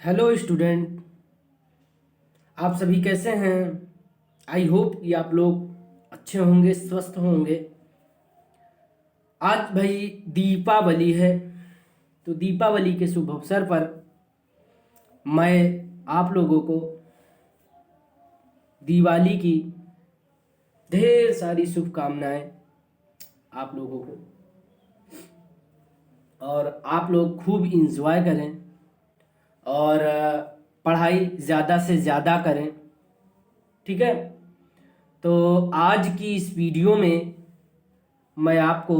Hello student, आप सभी कैसे हैं। आई होप कि आप लोग अच्छे होंगे, स्वस्थ होंगे। आज भाई दीपावली है, तो दीपावली के शुभ अवसर पर मैं आप लोगों को दिवाली की ढेर सारी शुभकामनाएं आप लोगों को। और आप लोग खूब इंजॉय करें और पढ़ाई ज़्यादा से ज़्यादा करें, ठीक है। तो आज की इस वीडियो में मैं आपको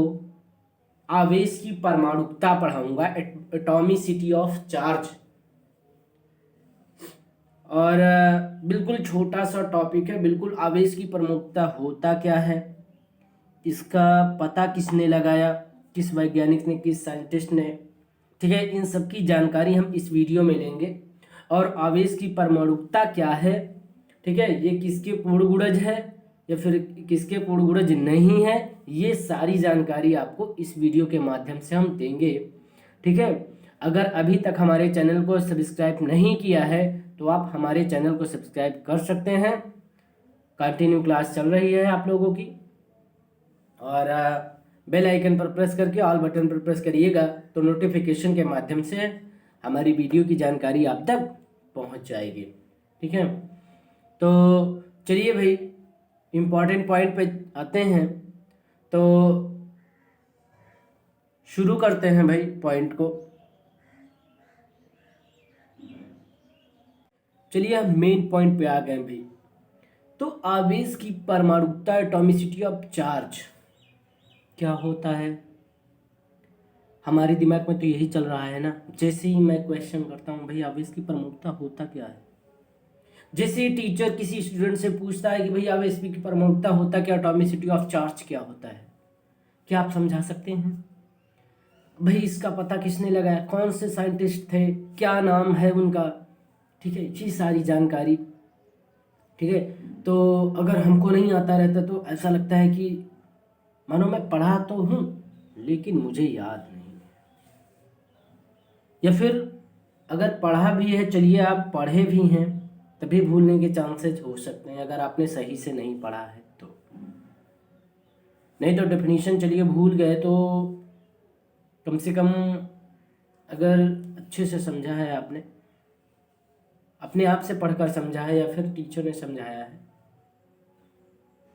आवेश की परमाणुकता पढ़ाऊंगा, एटॉमिसिटी ऑफ चार्ज। और बिल्कुल छोटा सा टॉपिक है, बिल्कुल आवेश की परमाणुकता होता क्या है, इसका पता किसने लगाया, किस वैज्ञानिक ने, किस साइंटिस्ट ने, ठीक है। इन सब की जानकारी हम इस वीडियो में लेंगे। और आवेश की परमाणुकता क्या है, ठीक है, ये किसके पूर्ण गुणज है या फिर किसके पूर्ण गुणज नहीं है, ये सारी जानकारी आपको इस वीडियो के माध्यम से हम देंगे, ठीक है। अगर अभी तक हमारे चैनल को सब्सक्राइब नहीं किया है तो आप हमारे चैनल को सब्सक्राइब कर सकते हैं। कंटिन्यू क्लास चल रही है आप लोगों की। और बेल आइकन पर प्रेस करके ऑल बटन पर प्रेस करिएगा तो नोटिफिकेशन के माध्यम से हमारी वीडियो की जानकारी आप तक पहुंच जाएगी, ठीक है। तो चलिए भाई इम्पोर्टेंट पॉइंट पे आते हैं, तो शुरू करते हैं भाई पॉइंट को। चलिए हम मेन पॉइंट पे आ गए भाई। तो आवेश की परमाणुकता, एटॉमिसिटी ऑफ चार्ज क्या होता है, हमारे दिमाग में तो यही चल रहा है ना। जैसे ही मैं क्वेश्चन करता हूँ भाई आवेश की परमाणुकता होता क्या है, जैसे ही टीचर किसी स्टूडेंट से पूछता है कि भाई आवेश की परमाणुकता होता क्या, एटॉमिसिटी ऑफ चार्ज क्या होता है, क्या आप समझा सकते हैं भाई। इसका पता किसने लगाया, कौन से साइंटिस्ट थे, क्या नाम है उनका, ठीक है, ये सारी जानकारी, ठीक है। तो अगर हमको नहीं आता रहता तो ऐसा लगता है कि मानो मैं पढ़ा तो हूँ लेकिन मुझे याद नहीं, या फिर अगर पढ़ा भी है, चलिए आप पढ़े भी हैं तभी भूलने के चांसेस हो सकते हैं अगर आपने सही से नहीं पढ़ा है तो। नहीं तो डेफिनेशन चलिए भूल गए तो कम से कम अगर अच्छे से समझा है आपने, अपने आप से पढ़कर समझा है या फिर टीचर ने समझाया है,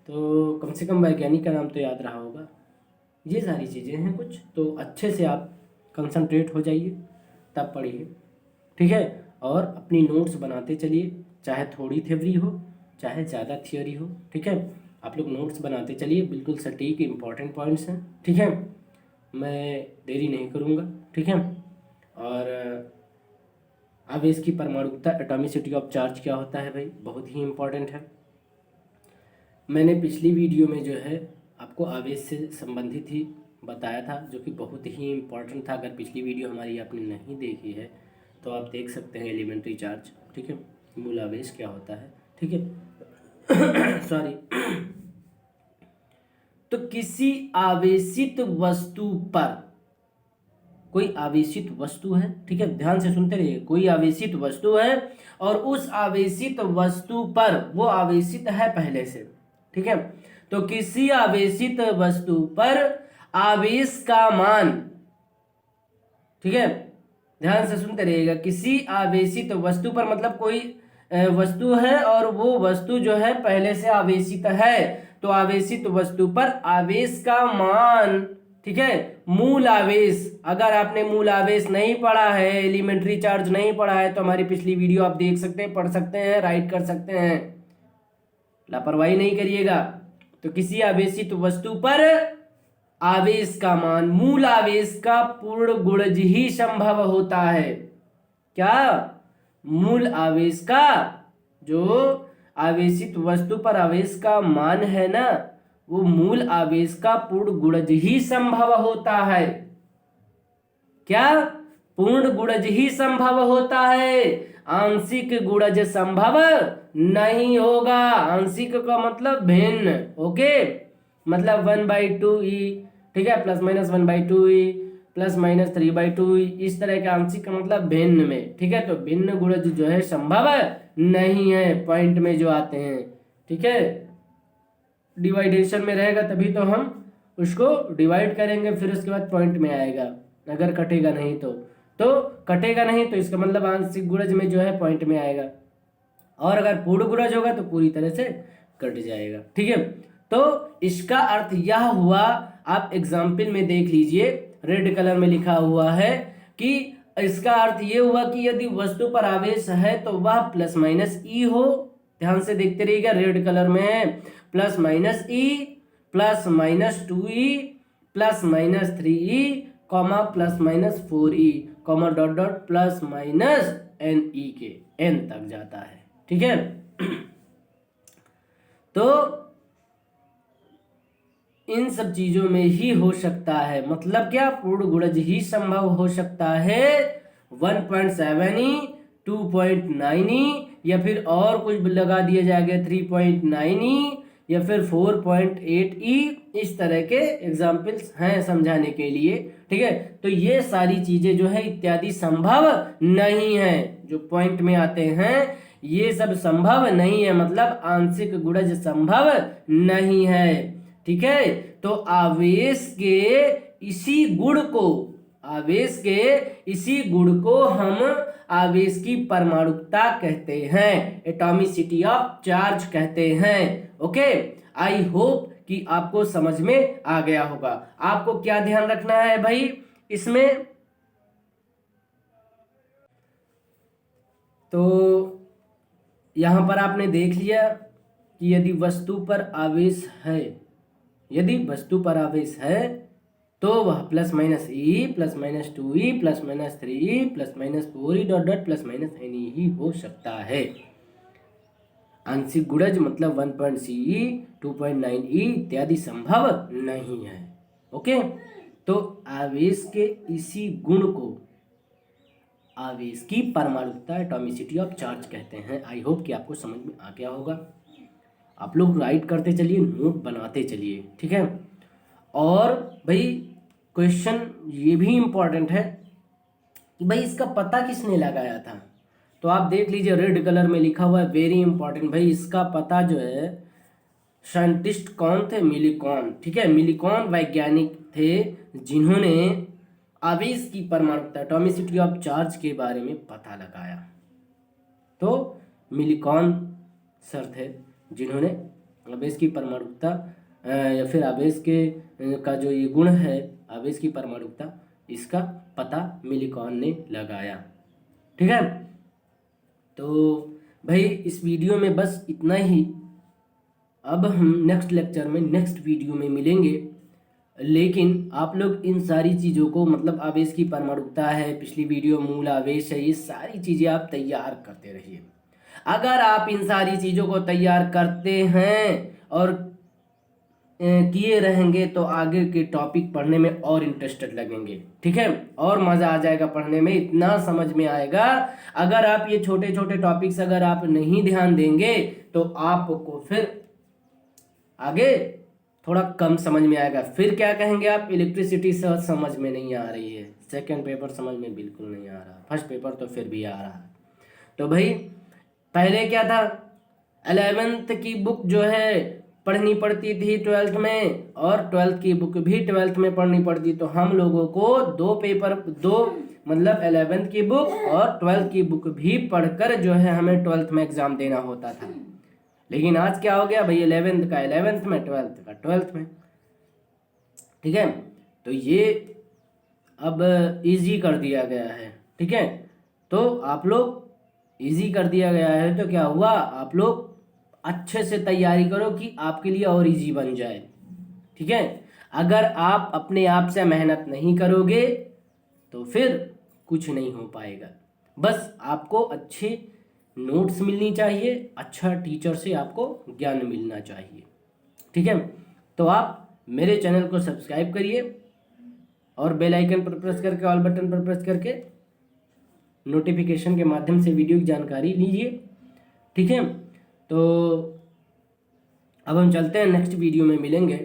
तो कम से कम वैज्ञानिक का नाम तो याद रहा होगा। ये सारी चीज़ें हैं कुछ, तो अच्छे से आप कंसंट्रेट हो जाइए तब पढ़िए, ठीक है। और अपनी नोट्स बनाते चलिए, चाहे थोड़ी थ्योरी हो चाहे ज़्यादा थियोरी हो, ठीक है। आप लोग नोट्स बनाते चलिए, बिल्कुल सटीक इंपॉर्टेंट पॉइंट्स हैं, ठीक है। मैं देरी नहीं करूँगा, ठीक है। और आवेश की परमाणुकता, एटॉमिसिटी ऑफ चार्ज क्या होता है भाई, बहुत ही इम्पॉर्टेंट है। मैंने पिछली वीडियो में जो है आपको आवेश से संबंधित ही बताया था, जो कि बहुत ही इम्पॉर्टेंट था। अगर पिछली वीडियो हमारी आपने नहीं देखी है तो आप देख सकते हैं, एलिमेंट्री चार्ज, ठीक है, मूल आवेश क्या होता है, ठीक है। सॉरी। तो किसी आवेशित वस्तु पर, कोई आवेशित वस्तु है, ठीक है, ध्यान से सुनते रहिए, कोई आवेशित वस्तु है और उस आवेशित वस्तु पर, वो आवेशित है पहले से, ठीक है। तो किसी आवेशित वस्तु पर आवेश का मान, ठीक है, ध्यान से सुनते रहिएगा, किसी आवेशित वस्तु पर मतलब कोई वस्तु है और वो वस्तु जो है पहले से आवेशित है, तो आवेशित वस्तु पर आवेश का मान, ठीक है, मूल आवेश। अगर आपने मूल आवेश नहीं पढ़ा है, एलिमेंट्री चार्ज नहीं पढ़ा है, तो हमारी पिछली वीडियो आप देख सकते हैं, पढ़ सकते हैं, राइट कर सकते हैं, लापरवाही नहीं करिएगा। तो किसी आवेशित वस्तु पर आवेश का मान मूल आवेश का पूर्ण गुणज ही संभव होता है। क्या, मूल आवेश का, जो आवेशित वस्तु पर आवेश का मान है ना, वो मूल आवेश का पूर्ण गुणज ही संभव होता है। क्या, पूर्ण गुणज ही संभव होता है, आंशिक गुणज संभव नहीं होगा। आंशिक का मतलब भिन्न, ओके, मतलब 1/2e, ठीक है, +- 1/2e प्लस माइनस 3/2, इस तरह के आंशिक का मतलब भिन्न में, ठीक है। तो भिन्न गुणज जो है संभव नहीं है पॉइंट में जो आते हैं, ठीक है। डिवाइडेशन में रहेगा तभी तो हम उसको डिवाइड करेंगे, फिर उसके बाद पॉइंट में आएगा। अगर कटेगा नहीं तो कटेगा नहीं तो इसका मतलब आंशिक गुणज में जो है पॉइंट में आएगा, और अगर पूर्ण गुणज होगा तो पूरी तरह से कट जाएगा, ठीक है। तो इसका अर्थ यह हुआ, आप एग्जाम्पल में देख लीजिए, रेड कलर में लिखा हुआ है कि इसका अर्थ ये हुआ कि यदि वस्तु पर आवेश है तो वह प्लस माइनस ई हो। ध्यान से देखते रहिएगा, रेड कलर में है plus minus e, plus minus 2e, plus minus 3e, comma plus minus 4e, comma dot dot plus minus n e के एन तक जाता है, ठीक है। तो इन सब चीजों में ही हो सकता है, मतलब क्या, पूर्ण गुणज ही संभव हो सकता है। 1.7e, 2.9e, या फिर और कुछ लगा दिया जाएगा 3.9e, या फिर 4.8e, इस तरह के एग्जाम्पल्स हैं समझाने के लिए, ठीक है। तो ये सारी चीजें जो है इत्यादि संभव नहीं है, जो पॉइंट में आते हैं ये सब संभव नहीं है, मतलब आंशिक गुणज संभव नहीं है, ठीक है। तो आवेश के इसी गुण को, आवेश के इसी गुण को हम आवेश की परमाणुकता कहते हैं, एटॉमिसिटी ऑफ चार्ज कहते हैं। ओके, आई होप कि आपको समझ में आ गया होगा। आपको क्या ध्यान रखना है भाई इसमें, तो यहां पर आपने देख लिया कि यदि वस्तु पर आवेश है, यदि वस्तु पर आवेश है तो वह plus minus e, plus minus 2e, plus minus 3e, plus minus 4e dot dot plus minus n ही हो सकता है। आंशिक गुणज मतलब 1.ce, 2.9e इत्यादि संभव नहीं है। ओके, तो आवेश के इसी गुण को आवेश की परमाणुकता, एटॉमिसिटी ऑफ चार्ज कहते हैं। आई होप कि आपको समझ में आ गया होगा। आप लोग राइट करते चलिए, नोट बनाते चलिए, ठीक है। और भाई क्वेश्चन ये भी इम्पोर्टेंट है कि भाई इसका पता किसने लगाया था, तो आप देख लीजिए रेड कलर में लिखा हुआ है, वेरी इंपॉर्टेंट भाई। इसका पता जो है साइंटिस्ट कौन थे, मिलीकॉन, ठीक है। मिलीकॉन वैज्ञानिक थे जिन्होंने आवेश की परमाणुकता, एटॉमिसिटी ऑफ चार्ज के बारे में पता लगाया। तो मिलीकॉन सर थे जिन्होंने आवेश की परमाणुकता या फिर आवेश के का जो ये गुण है, आवेश की परमाणुकता, इसका पता मिलीकॉन ने लगाया, ठीक है। तो भाई इस वीडियो में बस इतना ही। अब हम नेक्स्ट लेक्चर में, नेक्स्ट वीडियो में मिलेंगे, लेकिन आप लोग इन सारी चीज़ों को, मतलब आवेश की परमाणुकता है, पिछली वीडियो मूल आवेश है, ये सारी चीज़ें आप तैयार करते रहिए। अगर आप इन सारी चीज़ों को तैयार करते हैं और किए रहेंगे तो आगे के टॉपिक पढ़ने में और इंटरेस्टेड लगेंगे, ठीक है, और मज़ा आ जाएगा पढ़ने में, इतना समझ में आएगा। अगर आप ये छोटे छोटे टॉपिक्स अगर आप नहीं ध्यान देंगे तो आपको फिर आगे थोड़ा कम समझ में आएगा। फिर क्या कहेंगे आप, इलेक्ट्रिसिटी समझ में नहीं आ रही है, सेकंड पेपर समझ में बिल्कुल नहीं आ रहा, फर्स्ट पेपर तो फिर भी आ रहा है। तो भाई पहले क्या था, 11th की बुक जो है पढ़नी पड़ती थी 12th में, और 12th की बुक भी 12th में पढ़नी पड़ती, तो हम लोगों को दो मतलब 11th की बुक और 12th की बुक भी पढ़कर जो है हमें 12th में एग्जाम देना होता था। लेकिन आज क्या हो गया भाई, 11th का 11th में, 12th का 12th में, ठीक है। तो ये अब इजी कर दिया गया है, ठीक है। तो आप लोग, इजी कर दिया गया है तो क्या हुआ, आप लोग अच्छे से तैयारी करो कि आपके लिए और इजी बन जाए, ठीक है। अगर आप अपने आप से मेहनत नहीं करोगे तो फिर कुछ नहीं हो पाएगा। बस आपको अच्छे नोट्स मिलनी चाहिए, अच्छा टीचर से आपको ज्ञान मिलना चाहिए, ठीक है। तो आप मेरे चैनल को सब्सक्राइब करिए और बेल आइकन पर प्रेस करके, ऑल बटन पर प्रेस करके नोटिफिकेशन के माध्यम से वीडियो की जानकारी लीजिए, ठीक है। तो अब हम चलते हैं, नेक्स्ट वीडियो में मिलेंगे।